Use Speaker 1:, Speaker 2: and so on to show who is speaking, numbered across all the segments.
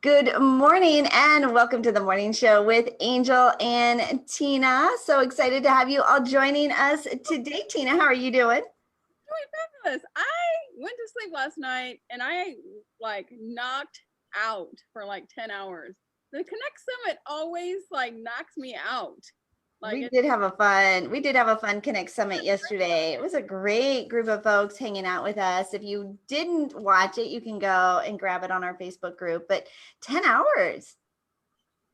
Speaker 1: Good morning and welcome to the morning show with Angel and Tina. So excited to have you all joining us today. Tina, how are you doing?
Speaker 2: Doing fabulous. I went to sleep last night and I knocked out for 10 hours. The Connect Summit always knocks me out.
Speaker 1: We did have a fun Connect Summit yesterday. It was a great group of folks hanging out with us. If you didn't watch it, you can go and grab it on our Facebook group. But 10 hours.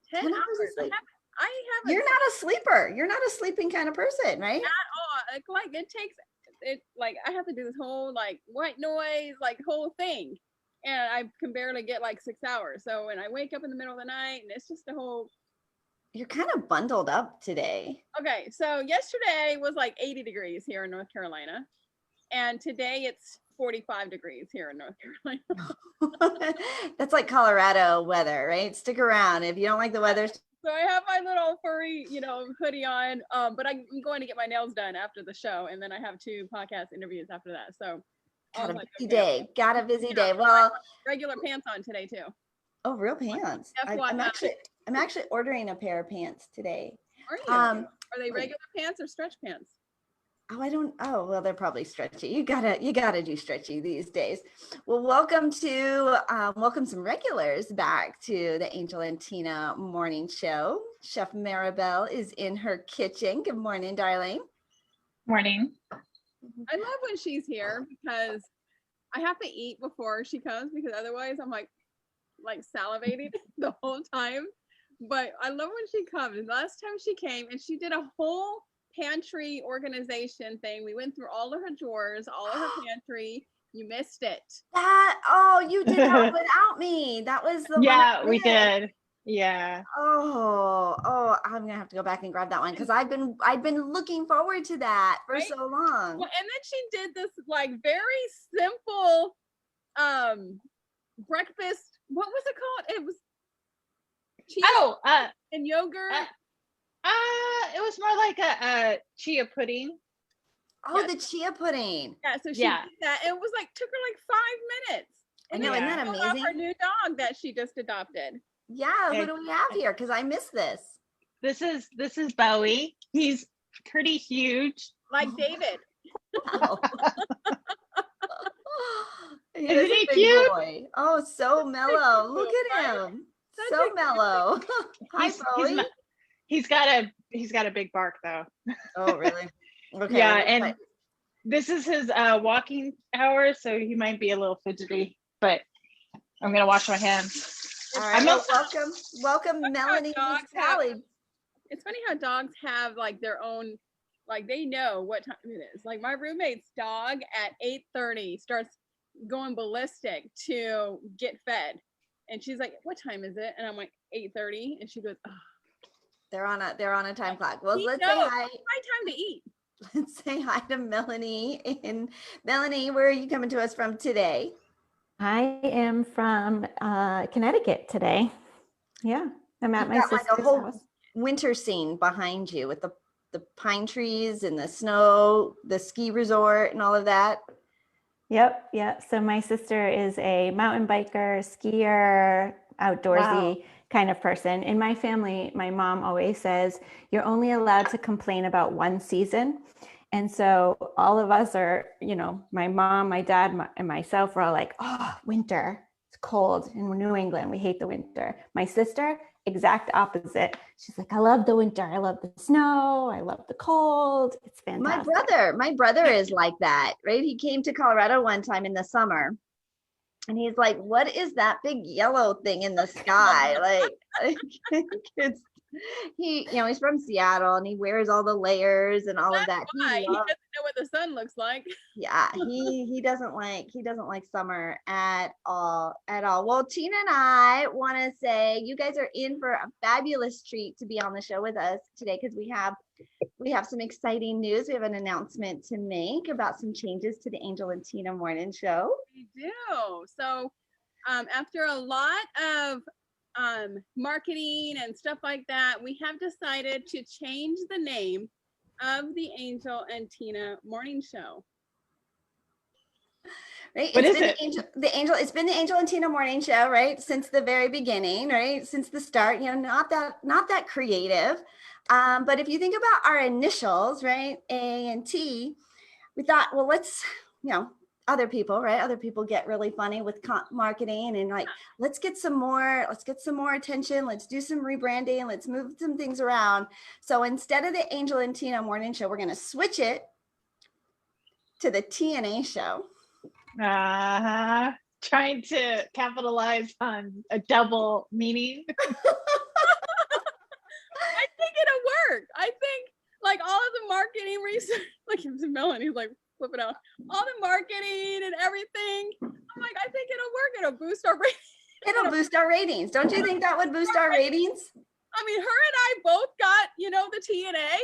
Speaker 2: 10 hours
Speaker 1: of sleep.
Speaker 2: I haven't.
Speaker 1: You're not a sleeper. You're not a sleeping kind of person, right?
Speaker 2: At all. It takes it I have to do this whole white noise, whole thing. And I can barely get 6 hours. So when I wake up in the middle of the night and it's just a whole.
Speaker 1: You're kind of bundled up today.
Speaker 2: Okay, so yesterday was 80 degrees here in North Carolina, and today it's 45 degrees here in North Carolina.
Speaker 1: That's like Colorado weather, right? Stick around if you don't like the weather.
Speaker 2: So I have my little furry, hoodie on, but I'm going to get my nails done after the show, and then I have 2 podcast interviews after that. So
Speaker 1: got a busy day. Well,
Speaker 2: regular pants on today too.
Speaker 1: Oh, real pants. I'm actually ordering a pair of pants today.
Speaker 2: Are you? Are they regular pants or stretch pants?
Speaker 1: Well, they're probably stretchy. You gotta do stretchy these days. Well, welcome some regulars back to the Angel and Tina morning show. Chef Maribel is in her kitchen. Good morning, darling.
Speaker 3: Morning.
Speaker 2: I love when she's here because I have to eat before she comes, because otherwise I'm like salivating the whole time. But I love when she comes. Last time she came and she did a whole pantry organization thing. We went through all of her drawers, all of her pantry. You missed it.
Speaker 1: You did that without me. That was the
Speaker 3: one we did. Yeah.
Speaker 1: Oh, I'm gonna have to go back and grab that one because I've been looking forward to that for so long.
Speaker 2: Well, and then she did this very simple breakfast. What was it called? It was cheese and yogurt.
Speaker 3: It was more like a chia pudding.
Speaker 1: Oh, yes. The chia pudding.
Speaker 2: Yeah, so she did that. It was took her 5 minutes.
Speaker 1: I know, isn't that amazing?
Speaker 2: Her new dog that she just adopted.
Speaker 1: Yeah, who do we have here? Because I missed this.
Speaker 3: This is Bowie. He's pretty huge.
Speaker 2: Like David.
Speaker 1: Wow. Isn't he cute? Boy. Oh, so mellow. Look at him. So mellow. Hi, Bowie.
Speaker 3: He's got a big bark though.
Speaker 1: Oh, really? Okay.
Speaker 3: Yeah, and this is his walking hours, so he might be a little fidgety, but I'm gonna wash my hands.
Speaker 1: All right. Welcome, Melanie and McSally.
Speaker 2: It's funny how dogs have their own, they know what time it is. My roommate's dog at 8:30 starts going ballistic to get fed, and she's like, "What time is it?" And I'm like, 8:30, and she goes, "Oh."
Speaker 1: They're on a time clock. Well, let's say hi.
Speaker 2: It's my time to eat.
Speaker 1: Let's say hi to Melanie. And Melanie, where are you coming to us from today?
Speaker 4: I am from Connecticut today. Yeah, I'm at my sister's house.
Speaker 1: Winter scene behind you with the pine trees and the snow, the ski resort and all of that.
Speaker 4: Yep. Yeah. So my sister is a mountain biker, skier, outdoorsy kind of person. In my family, my mom always says, you're only allowed to complain about one season. And so all of us are, my mom, my dad, and myself were all like, oh, winter, it's cold in New England. We hate the winter. My sister, exact opposite. She's like, I love the winter. I love the snow. I love the cold. It's fantastic.
Speaker 1: My brother is like that, right? He came to Colorado one time in the summer. And he's like, what is that big yellow thing in the sky? He's from Seattle and he wears all the layers and all of that.
Speaker 2: He doesn't know what the sun looks like.
Speaker 1: Yeah, he doesn't like summer at all. Well, Tina and I want to say you guys are in for a fabulous treat to be on the show with us today because we have some exciting news. We have an announcement to make about some changes to the Angel and Tina morning show.
Speaker 2: We do. So after a lot of marketing and stuff like that, we have decided to change the name of the Angel and Tina morning show.
Speaker 1: Right?
Speaker 3: What
Speaker 1: It's
Speaker 3: is
Speaker 1: been
Speaker 3: it?
Speaker 1: it's been the Angel and Tina morning show, right? Since the very beginning, right? Since the start, not that creative. But if you think about our initials, right? A and T, we thought, well, let's, other people, right? Other people get really funny with marketing and like, let's get some more attention. Let's do some rebranding. Let's move some things around. So instead of the Angel and Tina morning show, we're going to switch it to the TNA show.
Speaker 3: Trying to capitalize on a double meaning.
Speaker 2: I think it'll work. I think like all of the marketing research, like Melanie's like flipping out, all the marketing and everything. I'm like, I think it'll work. It'll boost our ratings.
Speaker 1: It'll boost our ratings. Don't you think that would boost our ratings?
Speaker 2: I mean, her and I both got, the TNA.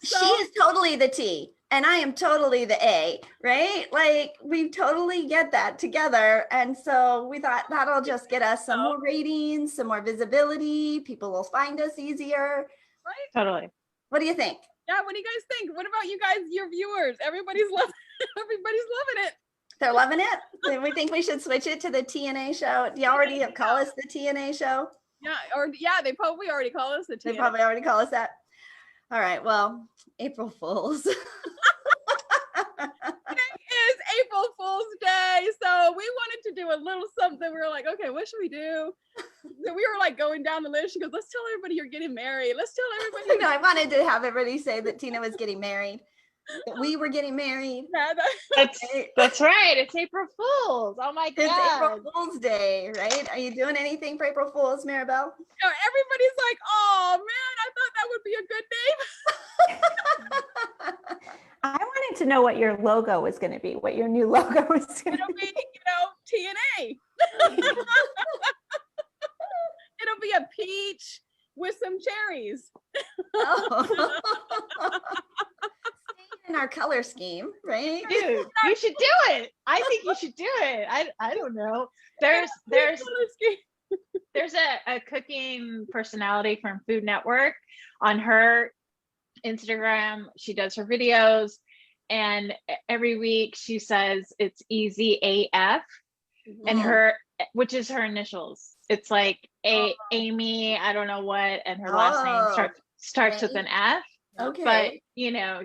Speaker 2: So
Speaker 1: she is totally the T and I am totally the A, right? Like we totally get that together. And so we thought that'll just get us some more ratings, some more visibility. People will find us easier.
Speaker 2: Right?
Speaker 3: Totally.
Speaker 1: What do you think?
Speaker 2: Yeah, what do you guys think? What about you guys, your viewers? Everybody's loving it.
Speaker 1: They're loving it. Then we think we should switch it to the TNA show. Do you already call us the TNA show?
Speaker 2: Yeah, they probably already call us the TNA.
Speaker 1: They probably already call us that. All right, well, April Fools.
Speaker 2: Today is April Fool's Day, so we wanted to do a little something. We were like, okay, what should we do? So we were like going down the list. She goes, let's tell everybody you're getting married. Let's tell everybody.
Speaker 1: No, I wanted to have everybody say that Tina was getting married, that we were getting married.
Speaker 3: That's right. It's April Fool's. Oh my God.
Speaker 1: It's April Fool's Day, right? Are you doing anything for April Fool's, Maribel?
Speaker 2: Everybody's like, oh man, I thought that would be a good name.
Speaker 4: I wanted to know what your logo was going to be, what your new logo was going to be.
Speaker 2: It'll be, TNA. It'll be a peach with some cherries.
Speaker 1: Oh. In our color scheme, right?
Speaker 3: Dude, you should do it. I think you should do it. I don't know. There's a cooking personality from Food Network. On her Instagram, she does her videos, and every week she says it's easy AF, and which is her initials. It's like Amy, I don't know what, and her last name starts with an F.
Speaker 1: Okay.
Speaker 3: But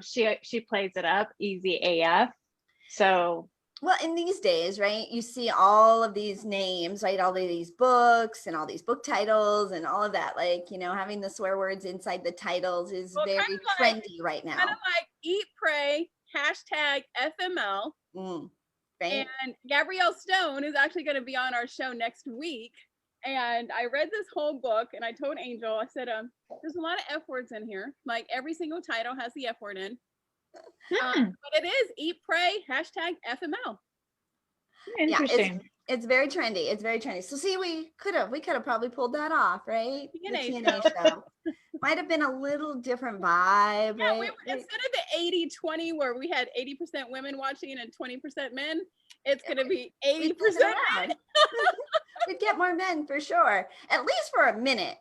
Speaker 3: she plays it up, easy AF. So
Speaker 1: well, in these days, right, you see all of these names, right? All of these books and all these book titles and all of that, like, having the swear words inside the titles is very trendy right now.
Speaker 2: Kind of like Eat, Pray, #FML.
Speaker 1: Right.
Speaker 2: And Gabrielle Stone is actually going to be on our show next week. And I read this whole book and I told Angel, I said, there's a lot of F words in here. Like every single title has the F word in. But it is Eat, Pray, #FML.
Speaker 3: Interesting.
Speaker 1: Yeah, it's very trendy. It's very trendy. So see, we could have probably pulled that off, right? The TNA show. Might have been a little different vibe,
Speaker 2: yeah,
Speaker 1: right?
Speaker 2: Instead of the 80-20 where we had 80% women watching and 20% men, it's going to be 80% men.
Speaker 1: We'd get more men for sure, at least for a minute,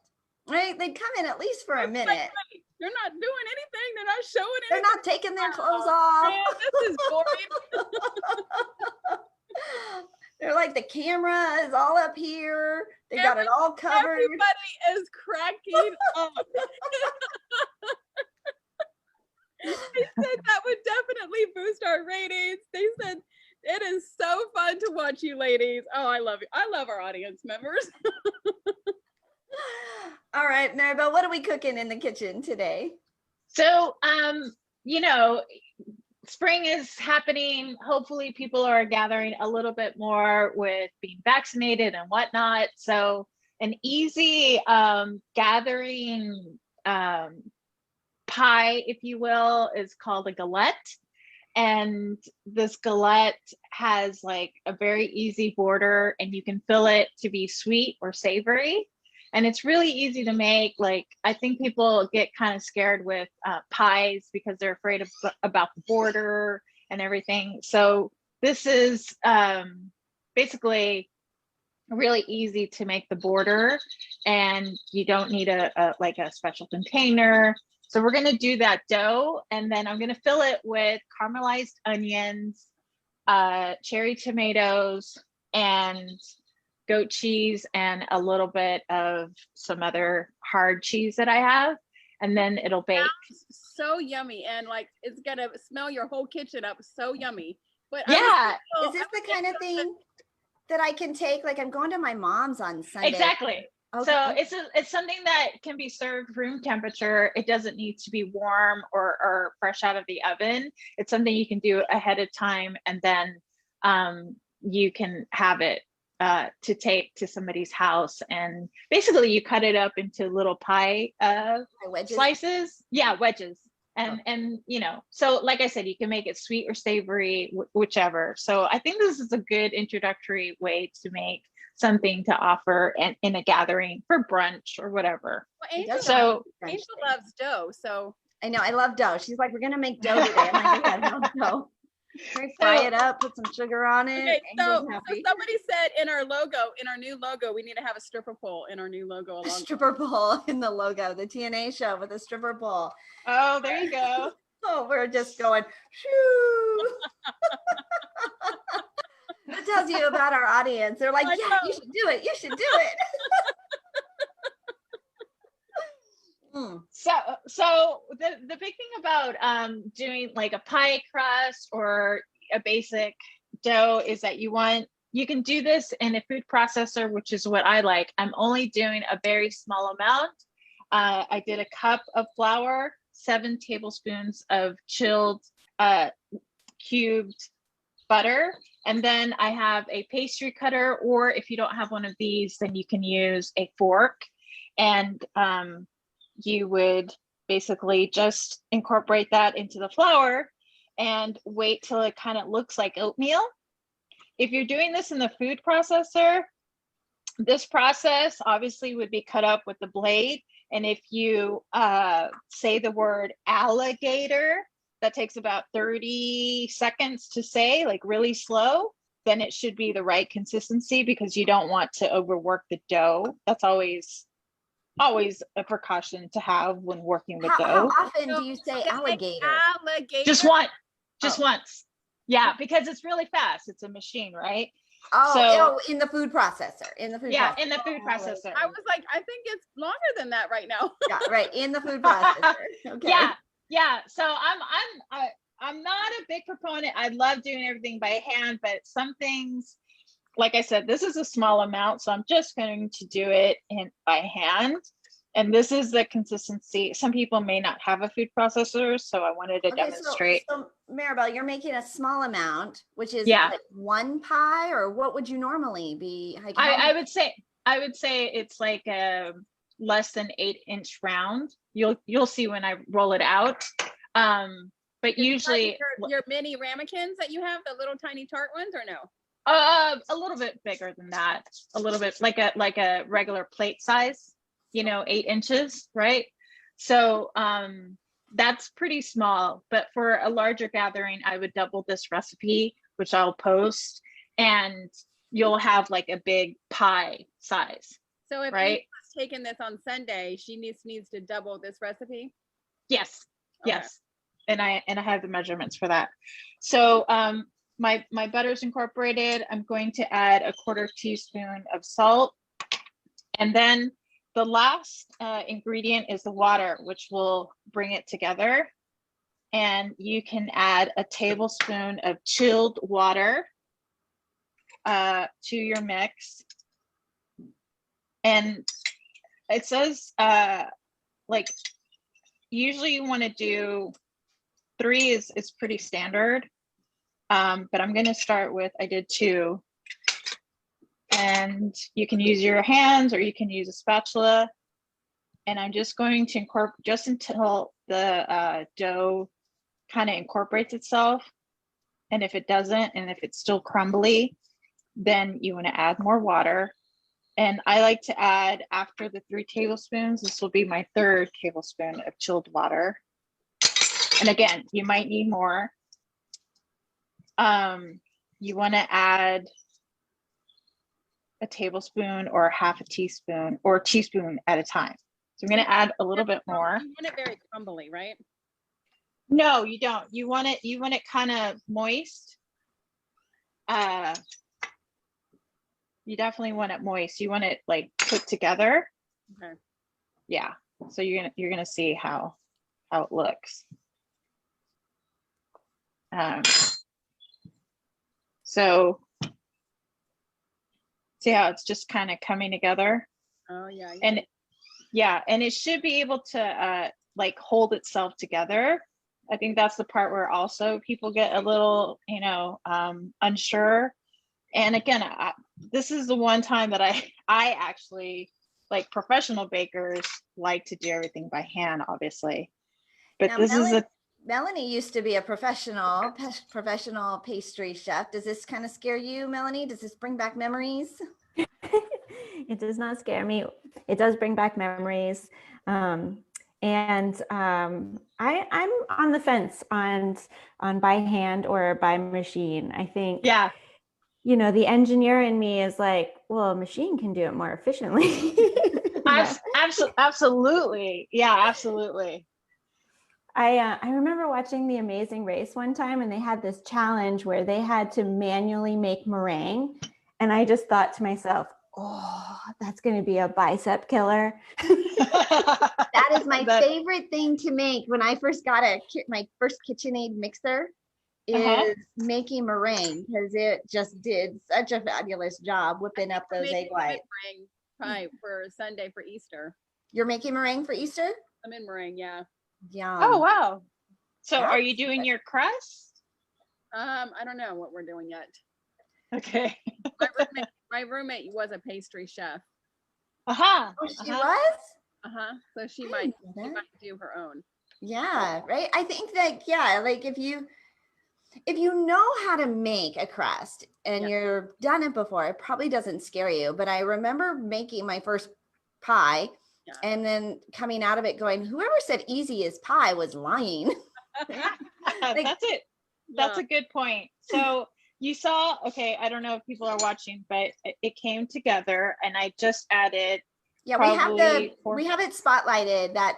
Speaker 1: right? They'd come in at least for a minute.
Speaker 2: Right. They're not doing anything. They're not showing anything.
Speaker 1: They're not taking their clothes off.
Speaker 2: Man, this is boring.
Speaker 1: They're like, the camera is all up here. They got it all covered.
Speaker 2: Everybody is cracking up. They said that would definitely boost our ratings. They said it is so fun to watch you ladies. Oh, I love you. I love our audience members.
Speaker 1: All right, Maribel, what are we cooking in the kitchen today?
Speaker 3: So, spring is happening. Hopefully people are gathering a little bit more with being vaccinated and whatnot. So an easy gathering pie, if you will, is called a galette. And this galette has like a very easy border, and you can fill it to be sweet or savory. And it's really easy to make. Like, I think people get kind of scared with pies because they're afraid about the border and everything. So this is basically really easy to make the border, and you don't need a special container. So we're gonna do that dough, and then I'm gonna fill it with caramelized onions, cherry tomatoes, and goat cheese, and a little bit of some other hard cheese that I have, and then it'll bake.
Speaker 2: So yummy, and like it's gonna smell your whole kitchen up. So yummy. But
Speaker 3: Yeah,
Speaker 1: Is this the kind of thing that I can take? Like I'm going to my mom's on Sunday.
Speaker 3: exactly.
Speaker 1: Okay.
Speaker 3: So it's something that can be served room temperature. It doesn't need to be warm or fresh out of the oven. It's something you can do ahead of time, and then you can have it to take to somebody's house. And basically you cut it up into little pie
Speaker 1: wedges.
Speaker 3: slices. Yeah, wedges. And you know, so like I said, you can make it sweet or savory, whichever. So I think this is a good introductory way to make something to offer in a gathering for brunch or whatever.
Speaker 2: Well, Angel loves dough, so
Speaker 1: I know I love dough. She's like, we're gonna make dough today. I'm like, okay, I love dough. Fry it up, put some sugar on it.
Speaker 2: Okay, so somebody said in our new logo, we need to have a stripper pole in our new logo.
Speaker 1: A stripper pole in the logo, the TNA show with a stripper pole.
Speaker 3: Oh, there you go.
Speaker 1: Oh, we're just going, shoo. That tells you about our audience. They're like, yeah, you should do it. You should do it.
Speaker 3: So the big thing about doing like a pie crust or a basic dough is that you can do this in a food processor, which is what I like. I'm only doing a very small amount. I did a cup of flour, 7 tablespoons of chilled cubed butter, and then I have a pastry cutter, or if you don't have one of these, then you can use a fork, and you would basically just incorporate that into the flour and wait till it kind of looks like oatmeal. If you're doing this in the food processor, this process obviously would be cut up with the blade. And if you say the word alligator, that takes about 30 seconds to say, like really slow, then it should be the right consistency, because you don't want to overwork the dough. That's always a precaution to have when working with dough.
Speaker 1: How often do you say alligator?
Speaker 2: Alligator.
Speaker 3: Just once. Yeah, because it's really fast. It's a machine, right?
Speaker 1: Oh, in the food processor.
Speaker 3: In the food processor.
Speaker 2: I was like, I think it's longer than that right now.
Speaker 1: Yeah, right. In the food processor. Okay.
Speaker 3: Yeah. So I'm not a big proponent. I love doing everything by hand, but some things, like I said, this is a small amount, so I'm just going to do it by hand. And this is the consistency. Some people may not have a food processor, so I wanted to demonstrate.
Speaker 1: So Maribel, you're making a small amount, which is like 1 pie, or what would you normally be? Like,
Speaker 3: I would say it's like a less than 8-inch round. You'll see when I roll it out. But usually
Speaker 2: your mini ramekins that you have, the little tiny tart ones, or no?
Speaker 3: A little bit bigger than that. A little bit like a regular plate size, 8 inches, right? So that's pretty small, but for a larger gathering, I would double this recipe, which I'll post, and you'll have like a big pie size.
Speaker 2: So if
Speaker 3: right?
Speaker 2: Anna's taking this on Sunday, she needs to double this recipe?
Speaker 3: Yes.
Speaker 2: Okay.
Speaker 3: Yes. And I have the measurements for that. So my butter's incorporated. I'm going to add a 1/4 teaspoon of salt. And then the last ingredient is the water, which will bring it together. And you can add a tablespoon of chilled water to your mix. And it says like usually you want to do 3 is pretty standard. But I'm going to start with, I did 2. And you can use your hands or you can use a spatula. And I'm just going to incorporate just until the dough kind of incorporates itself. And if it doesn't, and if it's still crumbly, then you want to add more water. And I like to add, after the 3 tablespoons, this will be my 3rd tablespoon of chilled water. And again, you might need more. You want to add a tablespoon or 1/2 teaspoon, or a teaspoon at a time. So I'm going to add a little bit more.
Speaker 2: You want it very crumbly, right?
Speaker 3: No, you don't. You want it kind of moist. you definitely want it moist. You want it like put together.
Speaker 2: Okay.
Speaker 3: Yeah. So you're gonna see how it looks. So see how it's just kind of coming together.
Speaker 2: Oh yeah.
Speaker 3: And yeah, and it should be able to like hold itself together. I think that's the part where also people get a little, unsure. And again, this is the one time that I actually, like, professional bakers like to do everything by hand, obviously. But
Speaker 1: Now,
Speaker 3: this is
Speaker 1: Melanie used to be a professional pastry chef. Does this kind of scare you, Melanie? Does this bring back memories?
Speaker 4: It does not scare me. It does bring back memories. I'm on the fence on by hand or by machine. I think,
Speaker 3: yeah,
Speaker 4: the engineer in me is like, well, a machine can do it more efficiently.
Speaker 3: absolutely. Yeah, absolutely.
Speaker 4: I remember watching The Amazing Race one time, and they had this challenge where they had to manually make meringue. And I just thought to myself, oh, that's going to be a bicep killer.
Speaker 1: That is my favorite thing to make. When I first got my first KitchenAid mixer is making meringue, because it just did such a fabulous job whipping up those egg whites.
Speaker 2: Meringue pie for Sunday for Easter.
Speaker 1: You're making meringue for Easter?
Speaker 2: I'm in meringue, yeah.
Speaker 1: Yeah.
Speaker 3: Oh wow. So are you doing your crust?
Speaker 2: I don't know what we're doing yet.
Speaker 3: Okay.
Speaker 2: My roommate was a pastry chef.
Speaker 1: Oh, she was?
Speaker 2: So she might do her own.
Speaker 1: Yeah, right. I think that, like if you know how to make a crust and you've done it before, it probably doesn't scare you. But I remember making my first pie and then coming out of it going, whoever said easy as pie was lying.
Speaker 3: That's it. That's a good point. So you saw, okay, I don't know if people are watching, but it came together, and I just added.
Speaker 1: Yeah, we have it spotlighted that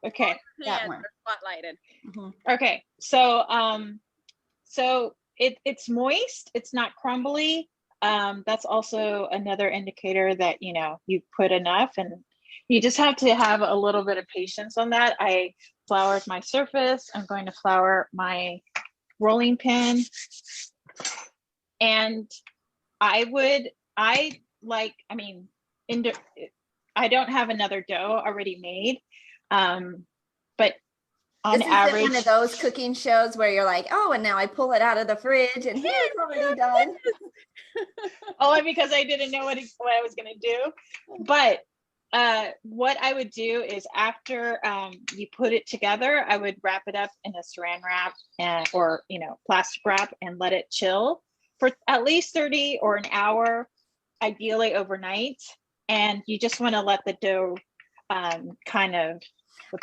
Speaker 3: okay.
Speaker 1: That one
Speaker 2: spotlighted.
Speaker 1: Mm-hmm.
Speaker 3: Okay, so it's moist. It's not crumbly. That's also another indicator that you put enough, and you just have to have a little bit of patience on that. I floured my surface. I'm going to flour my rolling pin, and I don't have another dough already made, but on average,
Speaker 1: one of those cooking shows where you're like, oh, and now I pull it out of the fridge and here it's already done.
Speaker 3: Only because I didn't know what I was going to do. But what I would do is after you put it together, I would wrap it up in a saran wrap or plastic wrap and let it chill for at least 30 or an hour, ideally overnight. And you just want to let the dough kind of,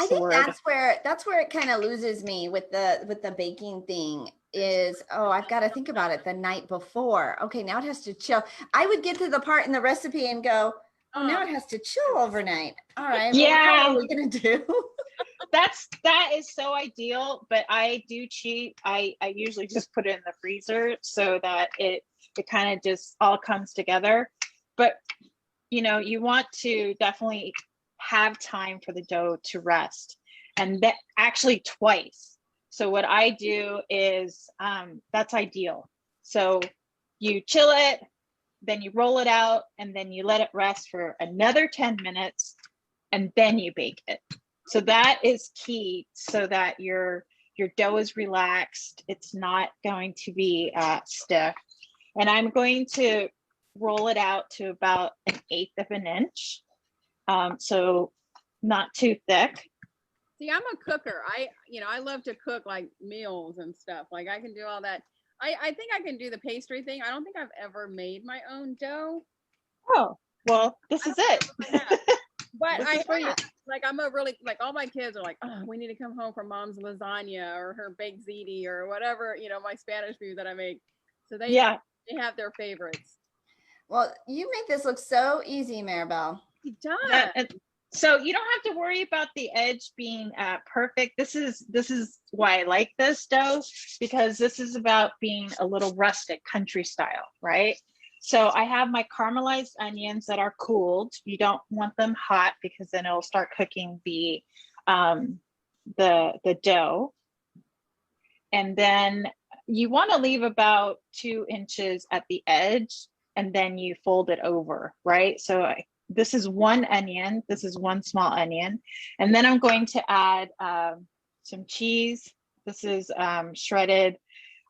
Speaker 1: I think that's where it kind of loses me with the baking thing is, I've got to think about it the night before. Okay, now it has to chill. I would get to the part in the recipe and go, now it has to chill overnight. All right.
Speaker 3: Yeah.
Speaker 1: What are we going to do?
Speaker 3: that is so ideal, but I do cheat. I usually just put it in the freezer so that it kind of just all comes together. But you want to definitely have time for the dough to rest, and that actually twice. So what I do is that's ideal. So you chill it, then you roll it out, and then you let it rest for another 10 minutes, and then you bake it. So that is key, so that your dough is relaxed. It's not going to be stiff. And I'm going to roll it out to about 1/8 of an inch. So not too thick.
Speaker 2: See, I'm a cooker. I love to cook like meals and stuff. Like I can do all that. I think I can do the pastry thing. I don't think I've ever made my own dough.
Speaker 3: Oh, well, this is it.
Speaker 2: But I'm a really, like, all my kids are like, oh, we need to come home from mom's lasagna or her baked ziti or whatever, my Spanish food that I make. So they have their favorites.
Speaker 1: Well, you make this look so easy, Maribel.
Speaker 2: It does.
Speaker 3: So you don't have to worry about the edge being perfect. This is why I like this dough, because this is about being a little rustic, country style, right? So I have my caramelized onions that are cooled. You don't want them hot because then it'll start cooking the dough. And then you want to leave about 2 inches at the edge, and then you fold it over, right? So this is one onion. This is one small onion. And then I'm going to add some cheese. This is shredded.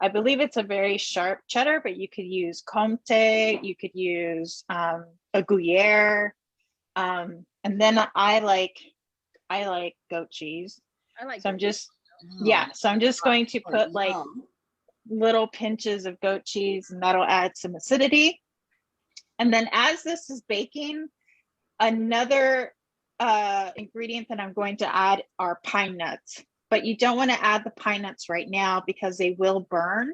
Speaker 3: I believe it's a very sharp cheddar, but you could use Comté. You could use a Gruyere. And then I like goat cheese.
Speaker 2: I like
Speaker 3: So I'm just,
Speaker 1: Oh,
Speaker 3: yeah. So I'm just going to put like
Speaker 1: yum.
Speaker 3: little pinches of goat cheese, and that'll add some acidity. And then as this is baking, another ingredient that I'm going to add are pine nuts, but you don't want to add the pine nuts right now because they will burn.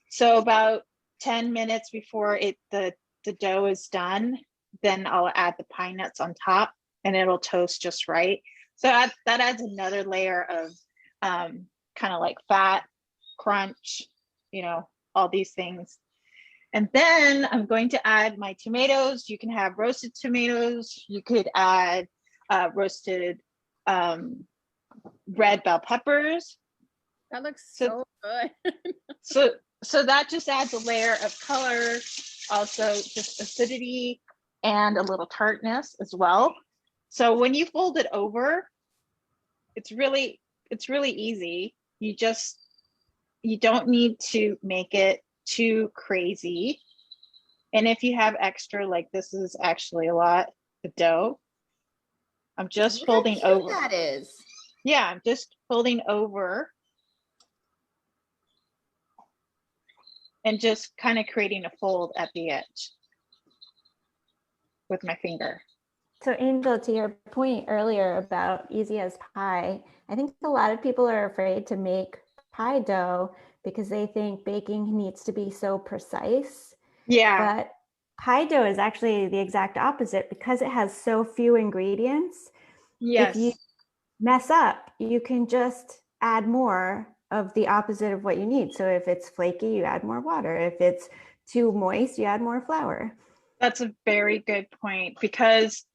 Speaker 3: So about 10 minutes before the dough is done, then I'll add the pine nuts on top, and it'll toast just right. So that adds another layer of kind of like fat, crunch, all these things. And then I'm going to add my tomatoes. You can have roasted tomatoes. You could add roasted red bell peppers.
Speaker 2: That looks so good.
Speaker 3: So that just adds a layer of color, also just acidity and a little tartness as well. So when you fold it over, it's really easy. You don't need to make it too crazy. And if you have extra, like this is actually a lot of dough, I'm just
Speaker 1: Look how
Speaker 3: folding
Speaker 1: cute
Speaker 3: over.
Speaker 1: that is.
Speaker 3: Yeah, I'm just folding over and just kind of creating a fold at the edge with my finger.
Speaker 4: So Angel, to your point earlier about easy as pie, I think a lot of people are afraid to make pie dough because they think baking needs to be so precise.
Speaker 3: Yeah.
Speaker 4: But pie dough is actually the exact opposite because it has so few ingredients.
Speaker 3: Yes.
Speaker 4: If you mess up, you can just add more of the opposite of what you need. So if it's flaky, you add more water. If it's too moist, you add more flour.
Speaker 3: That's a very good point,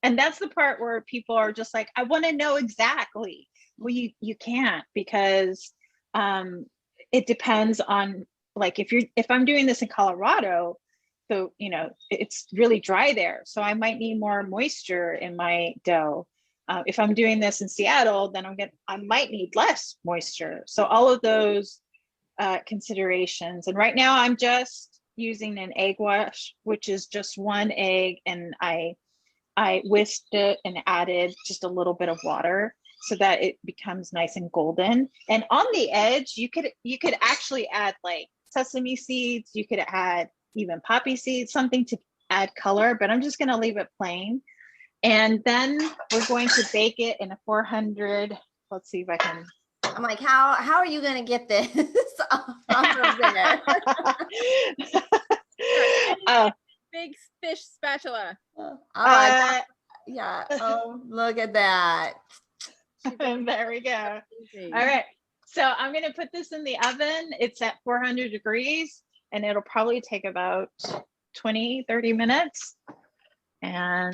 Speaker 3: and that's the part where people are just like, I want to know exactly. Well, you can't, because it depends on, like, if I'm doing this in Colorado, so it's really dry there, so I might need more moisture in my dough. If I'm doing this in Seattle, then I might need less moisture. So all of those considerations. And right now I'm just using an egg wash, which is just one egg, and I whisked it and added just a little bit of water so that it becomes nice and golden. And on the edge, you could actually add like sesame seeds. You could add even poppy seeds, something to add color, but I'm just going to leave it plain. And then we're going to bake it in a 400. Let's see if I can.
Speaker 1: I'm like, how are you going to get this off of there?
Speaker 2: Big fish spatula.
Speaker 1: Yeah. Oh, look at that.
Speaker 3: There we go.
Speaker 2: Easy.
Speaker 3: All right. So I'm going to put this in the oven. It's at 400 degrees, and it'll probably take about 20-30 minutes. And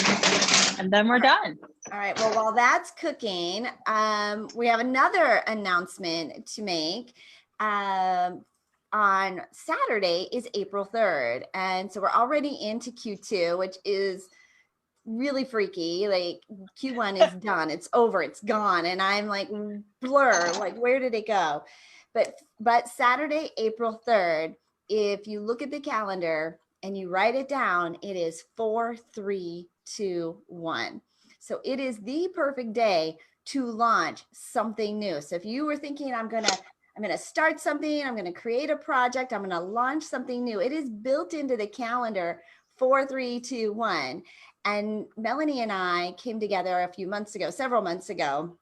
Speaker 3: then we're done.
Speaker 1: All right. Well, while that's cooking, we have another announcement to make. On Saturday is April 3rd. And so we're already into Q2, which is really freaky. Like Q1 is done. It's over. It's gone. And I'm like, blur, like, where did it go? But Saturday, April 3rd, if you look at the calendar and you write it down, it is 4-3-2-1. So it is the perfect day to launch something new. So if you were thinking, I'm going to start something, I'm going to create a project, I'm going to launch something new, it is built into the calendar, 4-3-2-1. And Melanie and I came together several months ago,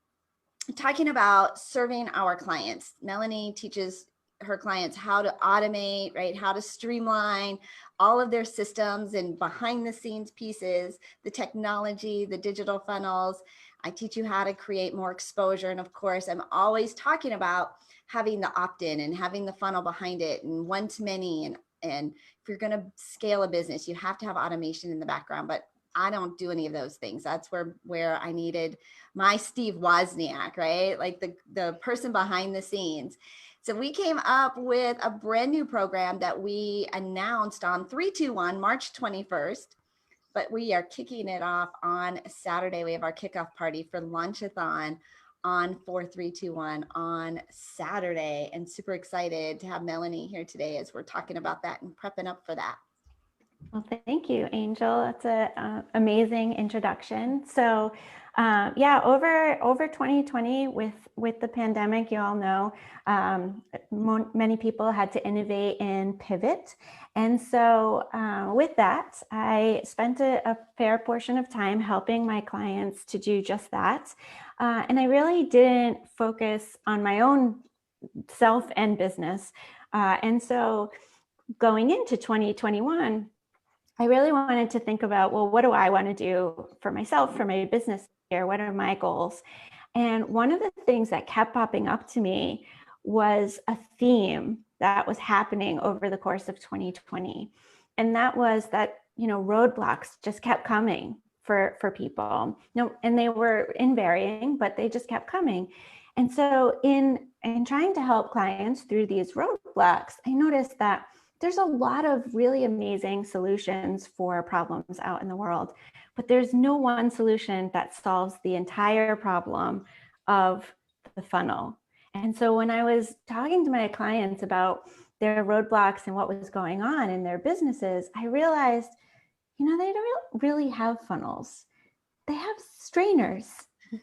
Speaker 1: talking about serving our clients. Melanie teaches her clients how to automate, right? How to streamline all of their systems and behind the scenes pieces, the technology, the digital funnels. I teach you how to create more exposure. And of course, I'm always talking about having the opt-in and having the funnel behind it and one-to-many. And if you're going to scale a business, you have to have automation in the background, but I don't do any of those things. That's where I needed my Steve Wozniak, right? Like the person behind the scenes. So we came up with a brand new program that we announced on 321 March 21st, but we are kicking it off on Saturday. We have our kickoff party for Lunchathon on 4321 on Saturday, and super excited to have Melanie here today as we're talking about that and prepping up for that.
Speaker 4: Well, thank you, Angel. That's an amazing introduction. So yeah, over 2020 with the pandemic, you all know, many people had to innovate and pivot. And so with that, I spent a fair portion of time helping my clients to do just that. And I really didn't focus on my own self and business. And so going into 2021, I really wanted to think about, well, what do I want to do for myself, for my business here? What are my goals? And one of the things that kept popping up to me was a theme that was happening over the course of 2020. And that was that, roadblocks just kept coming for people. And they were in varying, but they just kept coming. And so in trying to help clients through these roadblocks, I noticed that there's a lot of really amazing solutions for problems out in the world, but there's no one solution that solves the entire problem of the funnel. And so when I was talking to my clients about their roadblocks and what was going on in their businesses, I realized, they don't really have funnels. They have strainers,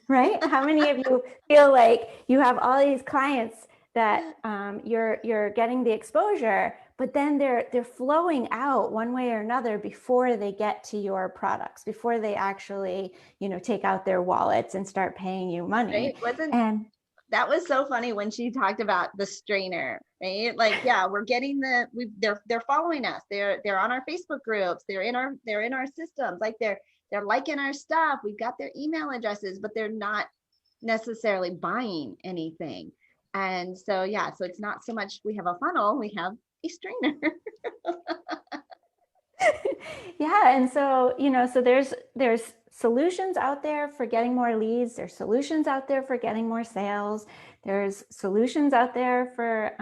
Speaker 4: right? How many of you feel like you have all these clients that you're getting the exposure, but then they're flowing out one way or another before they get to your products, before they actually, take out their wallets and start paying you money.
Speaker 1: Right? That was so funny when she talked about the strainer, right? Like, yeah, we're getting they're following us. They're on our Facebook groups. They're in our systems. Like they're liking our stuff. We've got their email addresses, but they're not necessarily buying anything. And so, yeah, so it's not so much we have a funnel, we have a strainer.
Speaker 4: Yeah. And so, so there's solutions out there for getting more leads. There's solutions out there for getting more sales. There's solutions out there for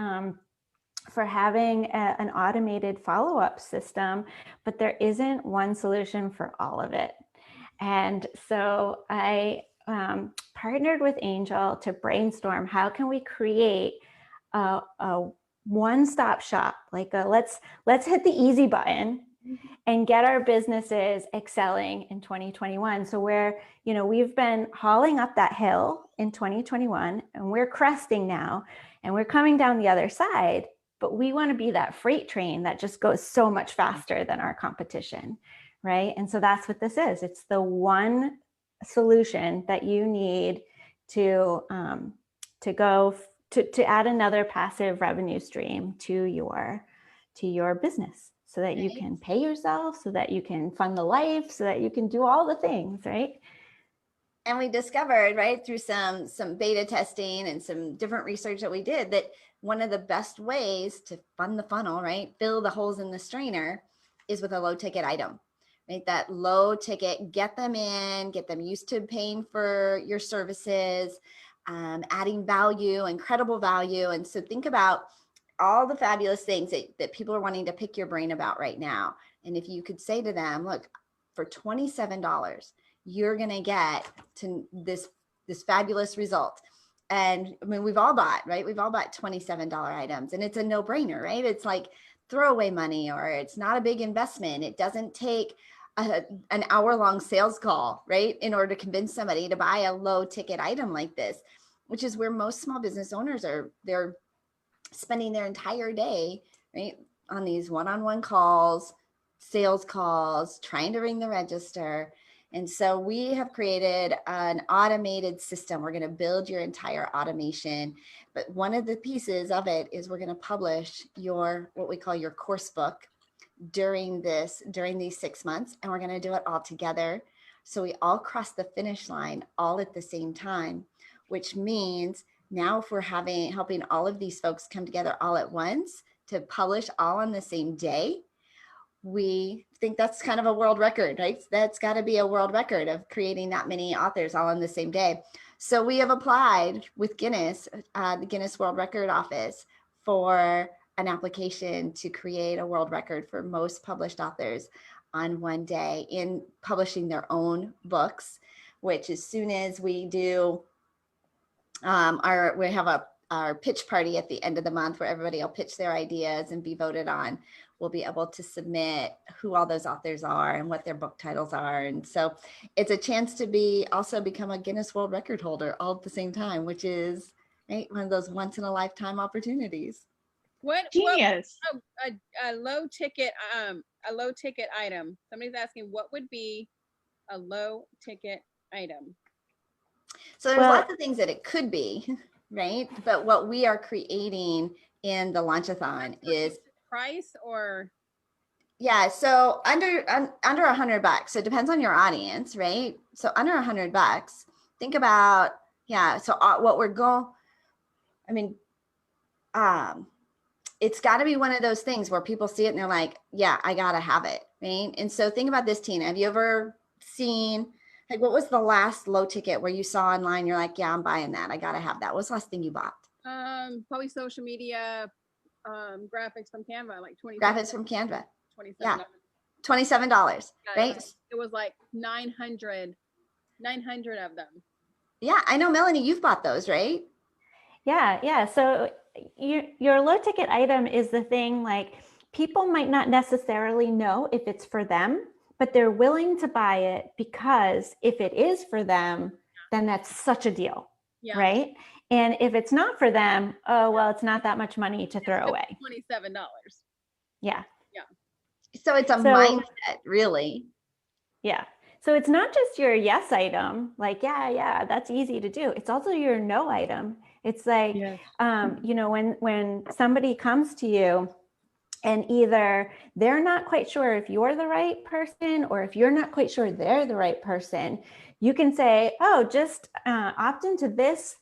Speaker 4: having an automated follow-up system, but there isn't one solution for all of it. And so I partnered with Angel to brainstorm how can we create a one-stop shop, like let's hit the easy button and get our businesses excelling in 2021. So we've been hauling up that hill in 2021 and we're cresting now and we're coming down the other side, but we want to be that freight train that just goes so much faster than our competition, right? And so that's what this is. It's the one solution that you need to add another passive revenue stream to your business, so that you can pay yourself, so that you can fund the life, so that you can do all the things, right?
Speaker 1: And we discovered, right, through some beta testing and some different research that we did, that one of the best ways to fund the funnel, right, fill the holes in the strainer, is with a low ticket item, right? That low ticket, get them used to paying for your services, adding value, incredible value. And so think about all the fabulous things that people are wanting to pick your brain about right now. And if you could say to them, look, for $27, you're going to get to this fabulous result. And I mean, we've all bought, right? We've all bought $27 items, and it's a no brainer, right? It's like throwaway money, or it's not a big investment. It doesn't take an hour-long sales call, right, in order to convince somebody to buy a low ticket item like this, which is where most small business owners they're spending their entire day, right, on these one-on-one calls, sales calls, trying to ring the register. And so we have created an automated system. We're going to build your entire automation. But one of the pieces of it is we're going to publish what we call your course book during these 6 months. And we're going to do it all together. So we all cross the finish line all at the same time, which means now if we're helping all of these folks come together all at once to publish all on the same day, we think that's kind of a world record, right? That's got to be a world record of creating that many authors all on the same day. So we have applied with Guinness, the Guinness World Record Office, for an application to create a world record for most published authors on one day in publishing their own books, which as soon as we do we have our pitch party at the end of the month where everybody will pitch their ideas and be voted on. We'll be able to submit who all those authors are and what their book titles are. And so it's a chance to also become a Guinness World Record holder all at the same time, which is one of those once in a lifetime opportunities.
Speaker 3: Genius.
Speaker 2: A low ticket item. Somebody's asking, what would be a low ticket item?
Speaker 1: So there's lots of things that it could be, right? But what we are creating in the launchathon is
Speaker 2: price or
Speaker 1: so under $100. So it depends on your audience, right? So under $100, think about so what we're going. I mean, it's got to be one of those things where people see it and they're like, yeah, I gotta have it, right? And so think about this, Tina. Have you ever seen, like, what was the last low ticket where you saw online? You're like, yeah, I'm buying that. I gotta have that. What's the last thing you bought?
Speaker 2: Probably social media, graphics from Canva, like 20.
Speaker 1: Graphics from Canva.
Speaker 2: $27.
Speaker 1: $27, right?
Speaker 2: It was like 900 of them.
Speaker 1: Yeah, I know, Melanie, you've bought those, right?
Speaker 4: Yeah. So your low ticket item is the thing, like, people might not necessarily know if it's for them, but they're willing to buy it because if it is for them, then that's such a deal, right? And if it's not for them, oh, well, it's not that much money to throw away.
Speaker 2: $27.
Speaker 4: Yeah.
Speaker 1: So it's a mindset, really. Yeah.
Speaker 4: So it's not just your yes item, like, yeah, that's easy to do. It's also your no item. It's like, when somebody comes to you and either they're not quite sure if you're the right person or if you're not quite sure they're the right person, you can say, oh, just opt into this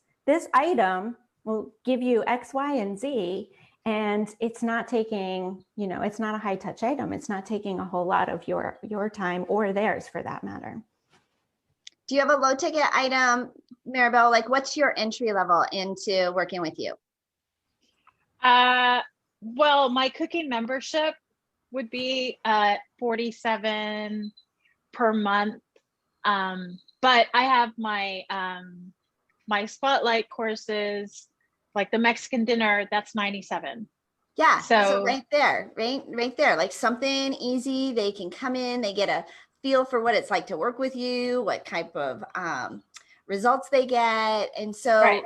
Speaker 4: item will give you X, Y, and Z. And it's not taking, it's not a high touch item. It's not taking a whole lot of your time or theirs for that matter.
Speaker 1: Do you have a low ticket item, Maribel? Like, what's your entry level into working with you?
Speaker 3: Well, my cooking membership would be $47 per month. But I have my my spotlight courses, like the Mexican dinner, that's $97.
Speaker 1: Yeah. So right there, like something easy. They can come in, they get a feel for what it's like to work with you, what type of results they get. And so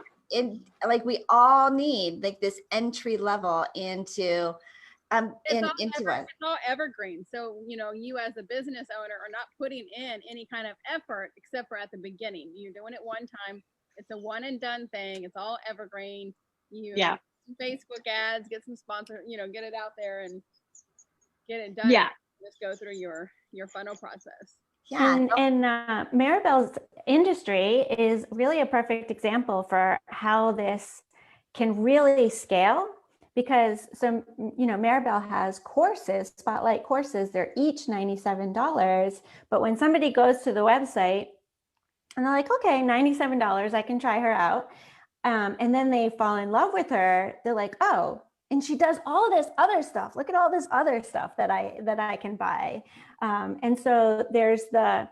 Speaker 1: we all need like this entry level into
Speaker 2: it's all evergreen. So, you as a business owner are not putting in any kind of effort except for at the beginning. You're doing it one time. It's a one and done thing. It's all evergreen. Facebook ads, get some sponsor, get it out there and get it done.
Speaker 3: Yeah.
Speaker 2: Just go through your funnel process.
Speaker 4: Yeah. And Maribel's industry is really a perfect example for how this can really scale, because Maribel has courses, spotlight courses, they're each $97. But when somebody goes to the website and they're like, okay, $97, I can try her out. And then they fall in love with her. They're like, oh, and she does all this other stuff. Look at all this other stuff that I can buy. And so there's the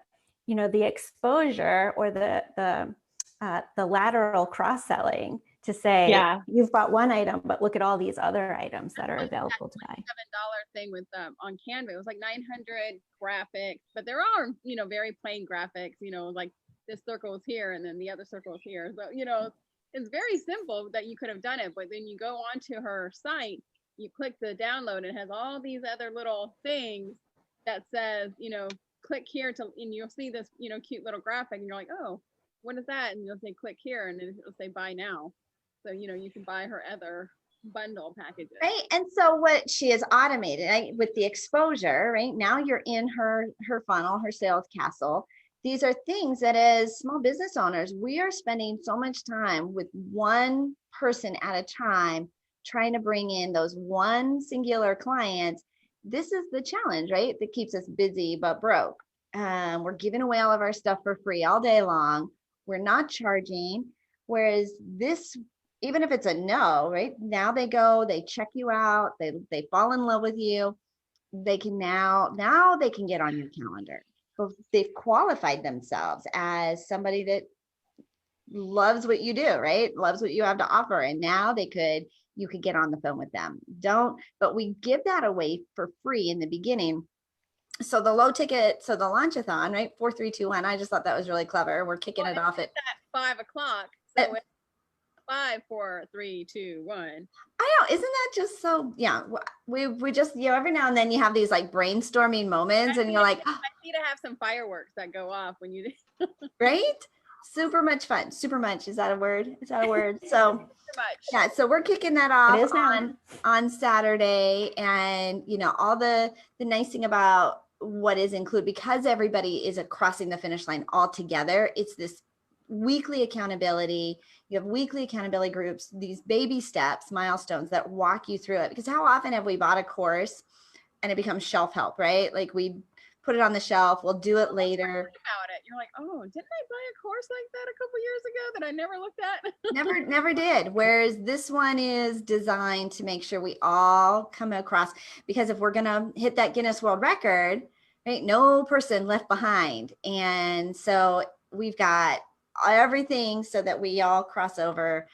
Speaker 4: exposure or the lateral cross-selling to say, you've bought one item, but look at all these other items that are available to buy. $7
Speaker 2: thing with on Canva, it was like 900 graphics, but there are very plain graphics. Like this circle is here, and then the other circle is here. So it's very simple that you could have done it, but then you go onto her site, you click the download, and it has all these other little things that says, click here and you'll see this, cute little graphic, and you're like, oh, what is that? And you'll say, click here, and it'll say buy now. So, you can buy her other bundle packages.
Speaker 1: Right. And so what she has automated with the exposure, right now you're in her funnel, her sales castle. these are things that as small business owners, we are spending so much time with one person at a time, trying to bring in those one singular clients. This is the challenge, right? That keeps us busy but broke. We're giving away all of our stuff for free all day long. We're not charging. Whereas this, even if it's a no, right? Now they go, they check you out, they fall in love with you. They can now they can get on your calendar. But they've qualified themselves as somebody that loves what you do, right? Loves what you have to offer. And now you could get on the phone with them. But we give that away for free in the beginning. So the low ticket, so the launchathon, right? 4, 3, 2, 1. I just thought that was really clever. We're kicking it off at
Speaker 2: 5 o'clock. So it's 5, 4, 3, 2, 1.
Speaker 1: I know, isn't that just so? Yeah, we just, every now and then you have these like brainstorming moments, and you're like,
Speaker 2: I need to have some fireworks that go off when you do.
Speaker 1: Right? Super much fun. Super much. Is that a word? Is that a word? So yeah, so we're kicking that off on Saturday, and all the nice thing about what is included, because everybody is crossing the finish line all together, it's this weekly accountability. You have weekly accountability groups, these baby steps, milestones that walk you through it. Because how often have we bought a course and it becomes shelf help, right? Like we put it on the shelf, we'll do it later.
Speaker 2: About it, you're like, oh, didn't I buy a course like that a couple years ago that I never looked at?
Speaker 1: never did. Whereas this one is designed to make sure we all come across, because if we're gonna hit that Guinness World Record, right, no person left behind. And so we've got everything so that we all cross over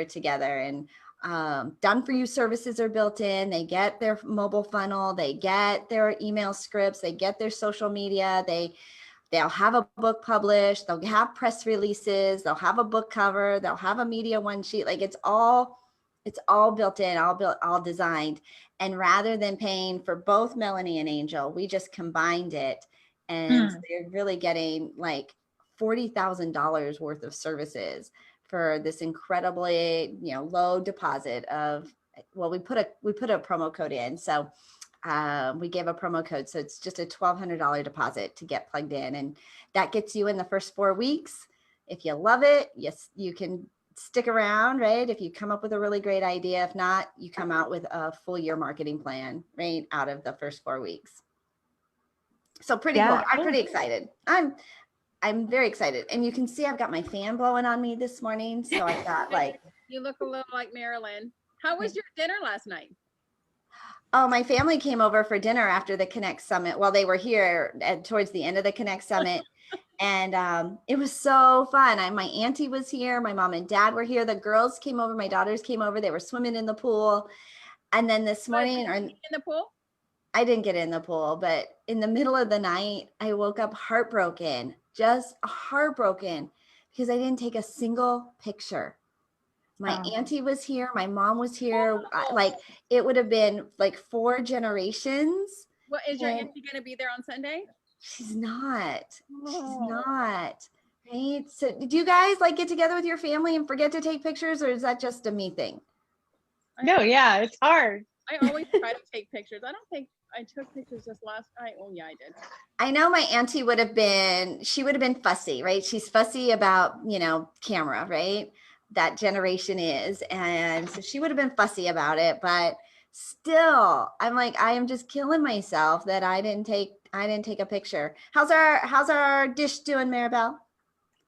Speaker 1: together. And done for you services are built in. They get their mobile funnel, they get their email scripts, they get their social media, they'll have a book published, they'll have press releases, they'll have a book cover, they'll have a media one sheet. Like it's all built in, all designed. And rather than paying for both Melanie and Angel, we just combined it. And they're really getting like $40,000 worth of services for this incredibly, low deposit of, well, we put a promo code in. So we gave a promo code. So it's just a $1,200 deposit to get plugged in. And that gets you in the first 4 weeks. If you love it, yes, you can stick around, right? If you come up with a really great idea. If not, you come out with a full year marketing plan, right, out of the first 4 weeks. So pretty cool. I'm pretty excited. I'm very excited. And you can see I've got my fan blowing on me this morning. So I got like.
Speaker 2: You look a little like Marilyn. How was your dinner last night?
Speaker 1: Oh, my family came over for dinner after the Connect Summit. Well, they were here towards the end of the Connect Summit. And it was so fun. My auntie was here. My mom and dad were here. The girls came over. My daughters came over. They were swimming in the pool. And then this morning.
Speaker 2: In the pool?
Speaker 1: I didn't get in the pool, but in the middle of the night, I woke up heartbroken, just heartbroken, because I didn't take a single picture. My auntie was here. My mom was here. Like it would have been like 4 generations.
Speaker 2: Well, is your auntie going to be there on Sunday?
Speaker 1: She's not. She's not. Right. So do you guys like get together with your family and forget to take pictures, or is that just a me thing?
Speaker 3: No, yeah, it's hard.
Speaker 2: I always try to take pictures. I don't think I took pictures this last night. Oh yeah, I did.
Speaker 1: I know my auntie would have been fussy, right? She's fussy about, camera, right? That generation is. And so she would have been fussy about it, but still, I'm like, I am just killing myself that I didn't take a picture. How's our dish doing, Maribel?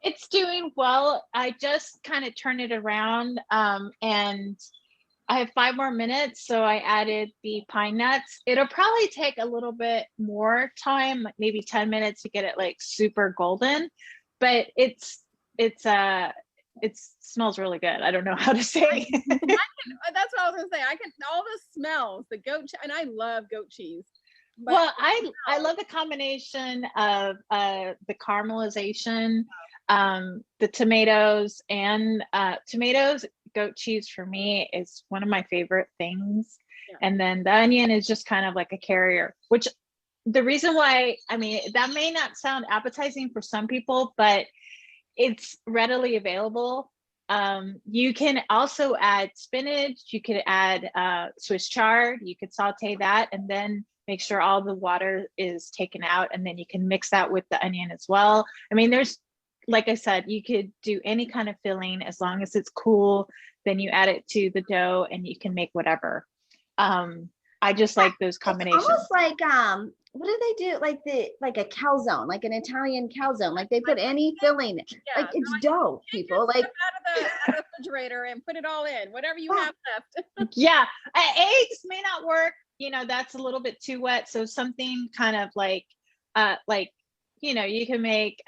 Speaker 3: It's doing well. I just kind of turned it around, and I have 5 more minutes, so I added the pine nuts. It'll probably take a little bit more time, maybe 10 minutes to get it like super golden, but it smells really good. I don't know how to say.
Speaker 2: That's what I was gonna say. I can all the smells, the goat, and I love goat cheese.
Speaker 3: Well, I love the combination of the caramelization, the tomatoes, and tomatoes. Goat cheese for me is one of my favorite things. Yeah. And then the onion is just kind of like a carrier, which the reason why, that may not sound appetizing for some people, but it's readily available. You can also add spinach, you could add Swiss chard, you could saute that, and then make sure all the water is taken out, and then you can mix that with the onion as well. I mean, there's, like I said, you could do any kind of filling as long as it's cool. Then you add it to the dough and you can make whatever. I just like those combinations.
Speaker 1: It's almost like what do they do? Like a calzone, like an Italian calzone. Like they put any filling, like it's dough, people. Like
Speaker 2: out of the refrigerator and put it all in, whatever you have left.
Speaker 3: Yeah, eggs may not work. You know, that's a little bit too wet. So something kind of like, you know, you can make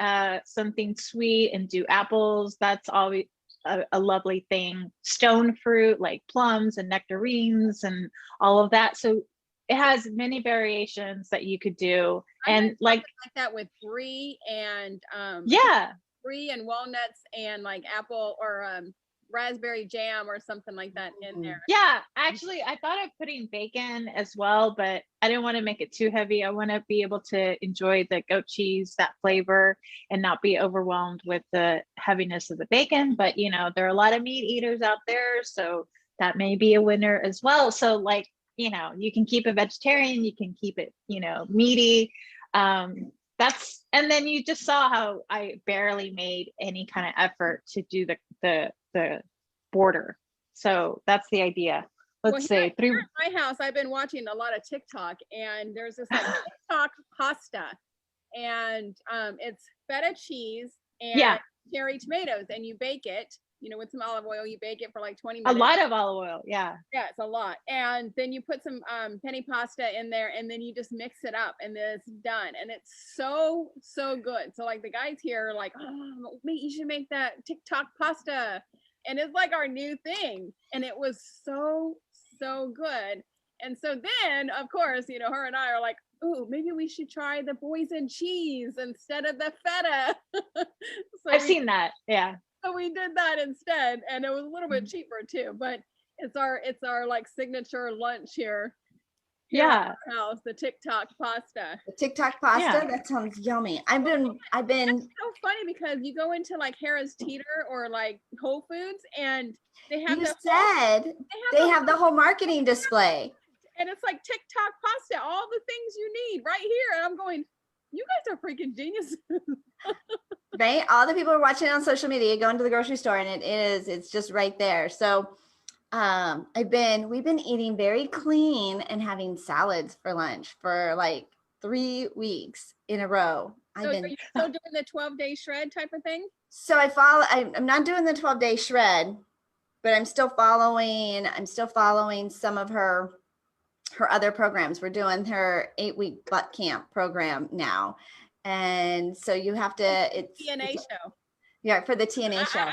Speaker 3: something sweet and do apples. That's always a lovely thing. Stone fruit like plums and nectarines and all of that. So it has many variations that you could do. And like
Speaker 2: that with brie and brie and walnuts and like apple or raspberry jam or something like that in there.
Speaker 3: Yeah, actually I thought of putting bacon as well, but I didn't want to make it too heavy. I want to be able to enjoy the goat cheese, that flavor, and not be overwhelmed with the heaviness of the bacon. But you know, there are a lot of meat eaters out there, so that may be a winner as well. So like, you know, you can keep it vegetarian, you can keep it, you know, meaty. And then you just saw how I barely made any kind of effort to do the border. So that's the idea. Let's say
Speaker 2: here at my house, I've been watching a lot of TikTok, and there's this like TikTok pasta, and it's feta cheese and cherry tomatoes, and you bake it, you know, with some olive oil. You bake it for like 20 minutes.
Speaker 3: A lot of olive oil, yeah.
Speaker 2: Yeah, it's a lot. And then you put some penny pasta in there, and then you just mix it up, and then it's done. And it's so good. So like the guys here are like, oh, you should make that TikTok pasta. And it's like our new thing. And it was so good. And so then, of course, you know, her and I are like, oh, maybe we should try the boys and cheese instead of the feta.
Speaker 3: I've seen that, yeah.
Speaker 2: So we did that instead, and it was a little bit cheaper too. But it's our like signature lunch here.
Speaker 3: Yeah,
Speaker 2: at our house, the TikTok pasta.
Speaker 1: The TikTok pasta, that sounds yummy. I've been.
Speaker 2: It's so funny because you go into like Harris Teeter or like Whole Foods, and they have
Speaker 1: they have the whole marketing display,
Speaker 2: and it's like TikTok pasta, all the things you need right here. And I'm going, you guys are freaking geniuses.
Speaker 1: Right? All the people are watching it on social media, going to the grocery store, and it's just right there. So we've been eating very clean and having salads for lunch for like 3 weeks in a row.
Speaker 2: So are you still doing the 12-day shred type of thing?
Speaker 1: So I'm not doing the 12-day shred, but I'm still following some of her other programs. We're doing her 8-week butt camp program now. And so you have to, it's
Speaker 2: TNA show.
Speaker 1: Yeah, for the TNA show.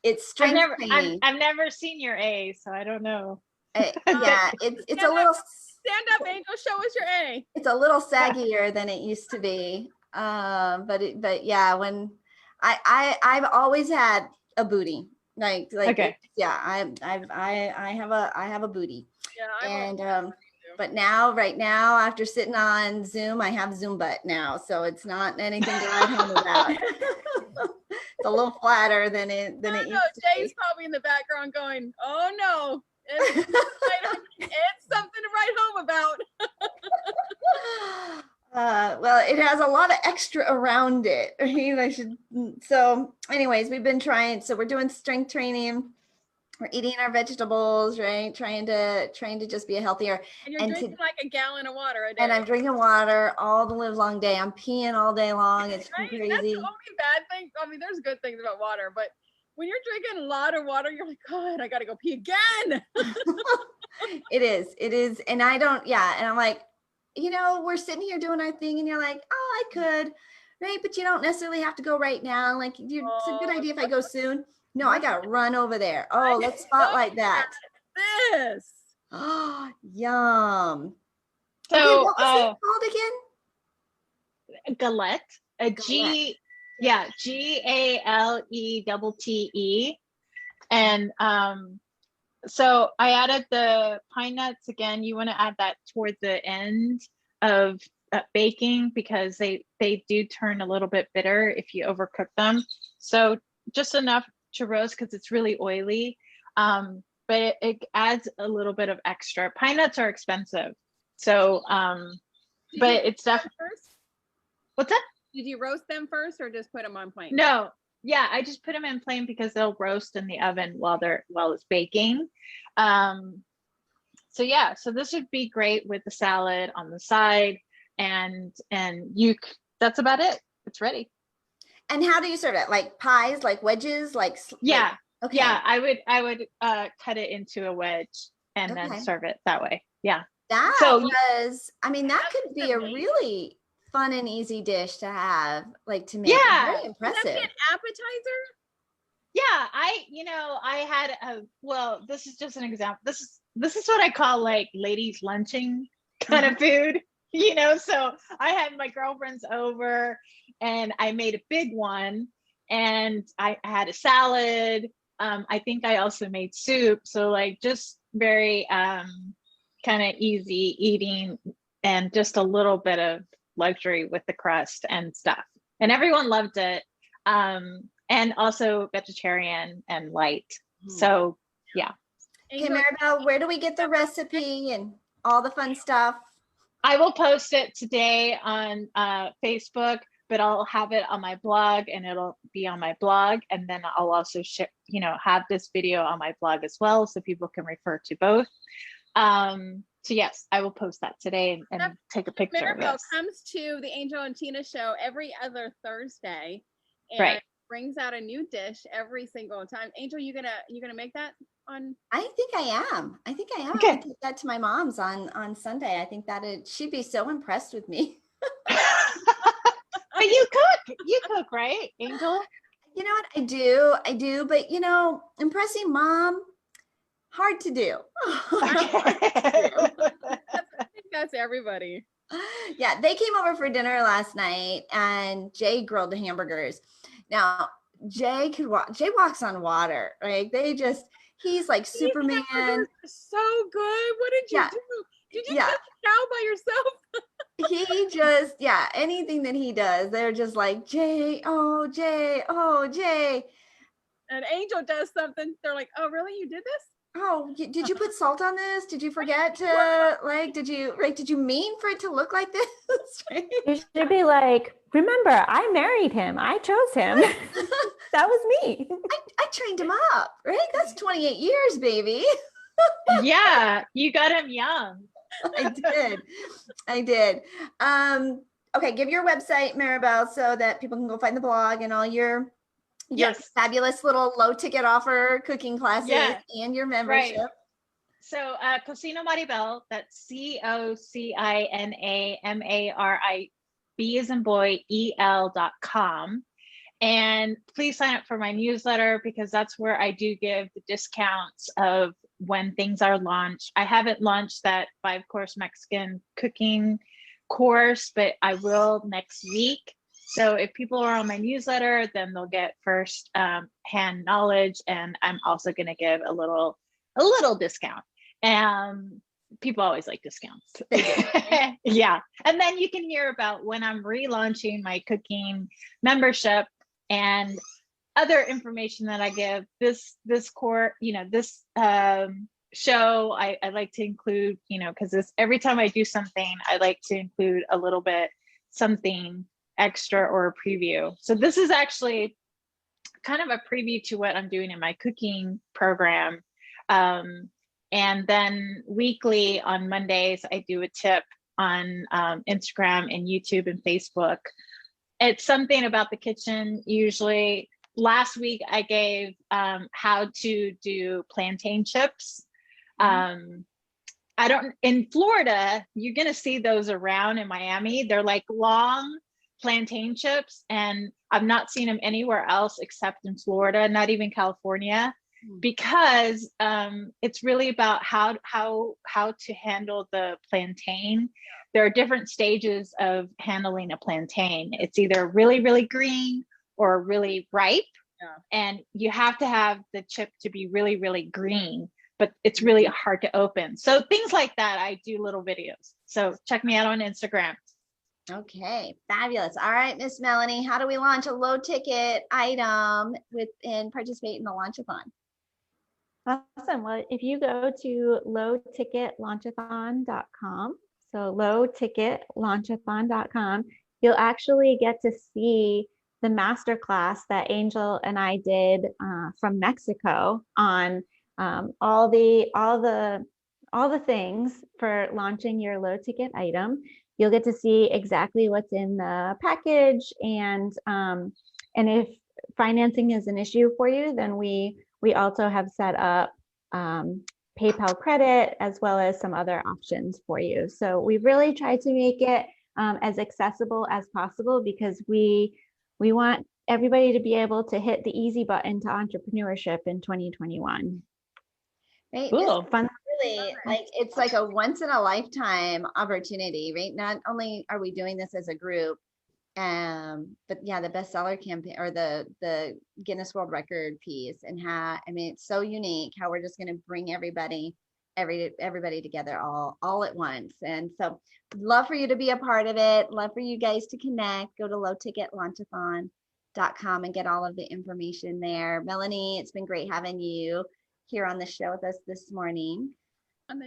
Speaker 1: It's strength training.
Speaker 3: I've never seen your A, so I don't know.
Speaker 1: Yeah, it's a little
Speaker 2: stand up, Angel. Show us your A.
Speaker 1: It's a little saggier than it used to be. But yeah, when I've always had a booty. Like
Speaker 3: okay.
Speaker 1: Yeah, I have a booty.
Speaker 2: Yeah,
Speaker 1: and but right now, after sitting on Zoom, I have Zoom butt now, so it's not anything to write home about. It's a little flatter than it used to
Speaker 2: Jay's probably in the background going, "Oh no, it's something to write home about."
Speaker 1: Well, it has a lot of extra around it. So anyways, we've been trying. So we're doing strength training. We're eating our vegetables, right? Trying to just be a healthier.
Speaker 2: And you're drinking like a gallon of water a day.
Speaker 1: And I'm drinking water all the live long day. I'm peeing all day long. It's
Speaker 2: right?
Speaker 1: crazy.
Speaker 2: That's the only bad thing. I mean, there's good things about water, but when you're drinking a lot of water, you're like, God, I got to go pee again.
Speaker 1: It is. And I don't, and I'm like, you know, we're sitting here doing our thing and you're like, oh, I could, right? But you don't necessarily have to go right now. Like it's a good idea if I go soon. No, I got to run over there. Oh, let's spotlight that.
Speaker 2: This.
Speaker 1: Oh, yum.
Speaker 3: So,
Speaker 1: okay, what was it called again?
Speaker 3: Galette. Galette. And so I added the pine nuts again. You want to add that toward the end of baking because they do turn a little bit bitter if you overcook them. So just enough to roast because it's really oily, but it adds a little bit of extra. Pine nuts are expensive, So,
Speaker 2: Did
Speaker 3: but
Speaker 2: you
Speaker 3: it's
Speaker 2: roast them
Speaker 3: definitely,
Speaker 2: first?
Speaker 3: what's that?
Speaker 2: Did you roast them first or just put them on plain?
Speaker 3: No, yeah, I just put them in plain because they'll roast in the oven while it's baking. So yeah, so this would be great with the salad on the side, and that's about it. It's ready.
Speaker 1: And how do you serve it? Like pies, like wedges, like
Speaker 3: Yeah,
Speaker 1: okay.
Speaker 3: yeah, I would cut it into a wedge and then
Speaker 1: Okay.
Speaker 3: serve it that way. Yeah.
Speaker 1: That
Speaker 3: So
Speaker 1: was, I mean, that could be a
Speaker 2: amazing.
Speaker 1: really fun and easy dish to have, like to make.
Speaker 3: Yeah.
Speaker 1: Very
Speaker 2: Would that be
Speaker 1: impressive.
Speaker 2: an appetizer?
Speaker 3: yeah, I had well, this is just an example. This is what I call like ladies lunching kind of food, so I had my girlfriends over and I made a big one, and I had a salad. I think I also made soup, so like just very kind of easy eating, and just a little bit of luxury with the crust and stuff, and everyone loved it. And also vegetarian and light. So yeah.
Speaker 1: Okay, Maribel, where do we get the recipe and all the fun stuff?
Speaker 3: I will post it today on Facebook, but I'll have it on my blog, and it'll be on my blog. And then I'll also have this video on my blog as well, so people can refer to both. So yes, I will post that today and take a picture of
Speaker 2: Maribel
Speaker 3: this.
Speaker 2: comes to the Angel and Tina show every other Thursday, and
Speaker 3: Right.
Speaker 2: brings out a new dish every single time. Angel, you gonna make that on?
Speaker 1: I think I am.
Speaker 3: Okay.
Speaker 1: I take that to my mom's on Sunday. I think she'd be so impressed with me.
Speaker 3: But you cook, right, Angel?
Speaker 1: You know what? I do, but impressing mom, hard to do.
Speaker 2: I think that's everybody.
Speaker 1: Yeah, they came over for dinner last night, and Jay grilled the hamburgers. Now, Jay walks on water, right? He's like Superman.
Speaker 2: Hamburgers are so good. What did you do? Did you kill the cow by yourself?
Speaker 1: Anything that he does, they're just like, Jay, oh, Jay, oh, Jay.
Speaker 2: An Angel does something, they're like, oh, really? You did this?
Speaker 1: Oh, did you put salt on this? Did you forget to did you mean for it to look like this?
Speaker 4: You should be like, remember, I married him. I chose him. That was me.
Speaker 1: I trained him up, right? That's 28 years, baby.
Speaker 3: Yeah, you got him young.
Speaker 1: I did. Okay, give your website, Maribel, so that people can go find the blog and all your fabulous little low ticket offer cooking classes and your membership.
Speaker 3: Right. So Cocina Maribel, that's COCINAMARIB as in boy, EL.com. And please sign up for my newsletter, because that's where I do give the discounts of when things are launched. I haven't launched that 5-course Mexican cooking course, but I will next week. So if people are on my newsletter, then they'll get first hand knowledge, and I'm also going to give a little discount. People always like discounts. Yeah. And then you can hear about when I'm relaunching my cooking membership and other information that I give. This show, I like to include, because every time I do something, I like to include a little bit something extra or a preview. So this is actually kind of a preview to what I'm doing in my cooking program. And then weekly on Mondays, I do a tip on Instagram and YouTube and Facebook. It's something about the kitchen. Usually last week I gave how to do plantain chips. In Florida, you're going to see those around. In Miami, they're like long plantain chips, and I've not seen them anywhere else except in Florida, not even California, because it's really about how to handle the plantain. There are different stages of handling a plantain. It's either really, really green or really ripe. And you have to have the chip to be really, really green, but it's really hard to open. So things like that, I do little videos. So check me out on Instagram.
Speaker 1: Okay, fabulous. All right, Miss Melanie, how do we launch a low ticket item and participate in the launchathon?
Speaker 4: Awesome. Well, if you go to lowticketlaunchathon.com, so so lowticketlaunchathon.com, you'll actually get to see the masterclass that Angel and I did from Mexico on all the things for launching your low ticket item. You'll get to see exactly what's in the package, and if financing is an issue for you, then we also have set up PayPal credit as well as some other options for you. So we've really tried to make it as accessible as possible, because we want everybody to be able to hit the easy button to entrepreneurship in 2021.
Speaker 1: Right.
Speaker 3: Cool.
Speaker 1: It's fun. Really, like it's like a once in a lifetime opportunity, right? Not only are we doing this as a group, but yeah, the bestseller campaign or the Guinness World Record piece, and how, I mean, it's so unique how we're just going to bring everybody together all at once. And so love for you to be a part of it. Love for you guys to connect. Go to lowticketlaunchathon.com and get all of the information there. Melanie, it's been great having you here on the show with us this morning.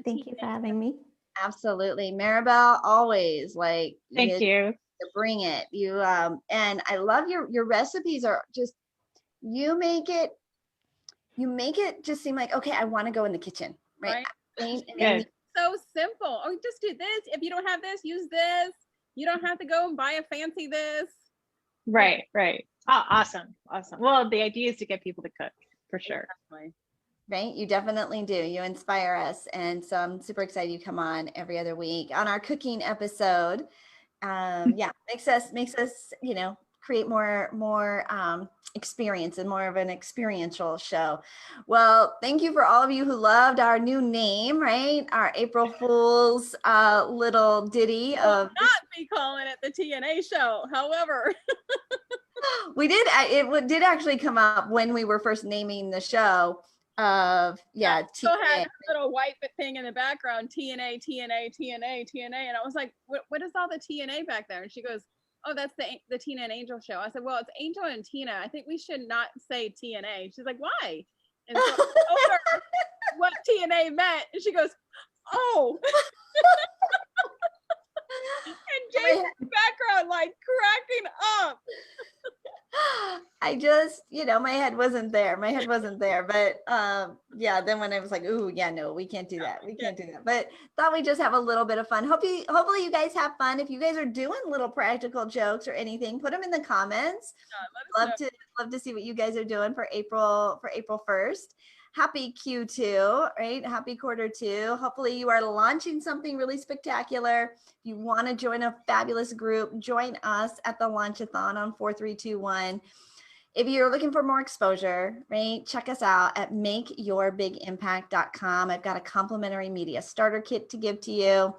Speaker 4: Thank you for having me.
Speaker 1: Absolutely. Maribel, always like
Speaker 3: Thank you.
Speaker 1: to bring it. You and I love your recipes are just, you make it just seem like, okay, I want to go in the kitchen, right? And
Speaker 3: Good.
Speaker 2: So simple. Oh, just do this. If you don't have this, use this. You don't have to go and buy a fancy this.
Speaker 3: Right. Oh, awesome. Well, the idea is to get people to cook, for sure.
Speaker 2: Exactly.
Speaker 1: Right, you definitely do. You inspire us, and so I'm super excited you come on every other week on our cooking episode. Yeah, makes us create more experience and more of an experiential show. Well, thank you for all of you who loved our new name, right? Our April Fool's little ditty
Speaker 2: We'll
Speaker 1: of
Speaker 2: not be calling it the TNA show. However,
Speaker 1: we did. It did actually come up when we were first naming the show.
Speaker 2: Still had a little white thing in the background, TNA, and I was like, what is all the TNA back there? And she goes, oh, that's the Tina and Angel show. I said, well, it's Angel and Tina. I think we should not say TNA. She's like, why? And so I told her what TNA meant, and she goes, oh. And Jason's background like cracking up.
Speaker 1: I just, my head wasn't there. But yeah, then when I was like, ooh, yeah, no, we can't do that. But thought we'd just have a little bit of fun. Hopefully you guys have fun. If you guys are doing little practical jokes or anything, put them in the comments. Love to see what you guys are doing for April 1st. Happy Q2, right? Happy Q2. Hopefully you are launching something really spectacular. If you want to join a fabulous group, join us at the Launchathon on 4321. If you're looking for more exposure, right, check us out at makeyourbigimpact.com. I've got a complimentary media starter kit to give to you.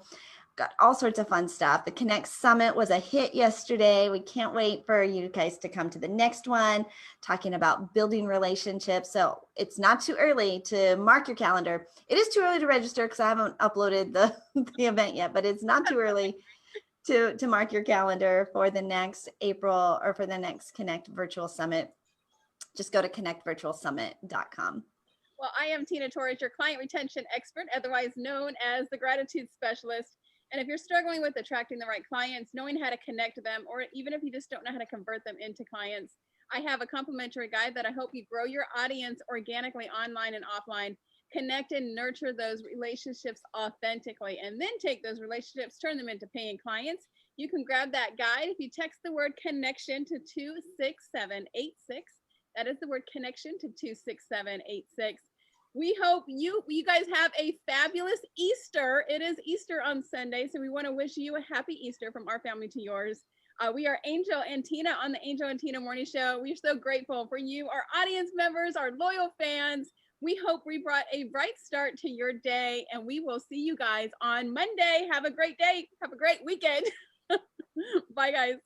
Speaker 1: Got all sorts of fun stuff. The Connect Summit was a hit yesterday. We can't wait for you guys to come to the next one, talking about building relationships. So it's not too early to mark your calendar. It is too early to register because I haven't uploaded the event yet, but it's not too early to mark your calendar for the next April or for the next Connect Virtual Summit. Just go to connectvirtualsummit.com.
Speaker 2: Well, I am Tina Torres, your client retention expert, otherwise known as the gratitude specialist. And if you're struggling with attracting the right clients, knowing how to connect them, or even if you just don't know how to convert them into clients, I have a complimentary guide that I hope you grow your audience organically online and offline, connect and nurture those relationships authentically, and then take those relationships, turn them into paying clients. You can grab that guide if you text the word connection to 26786. That is the word connection to 26786. We hope you guys have a fabulous Easter. It is Easter on Sunday, so we want to wish you a happy Easter from our family to yours. We are Angel and Tina on the Angel and Tina Morning Show. We're so grateful for you, our audience members, our loyal fans. We hope we brought a bright start to your day, and we will see you guys on Monday. Have a great day. Have a great weekend. Bye, guys.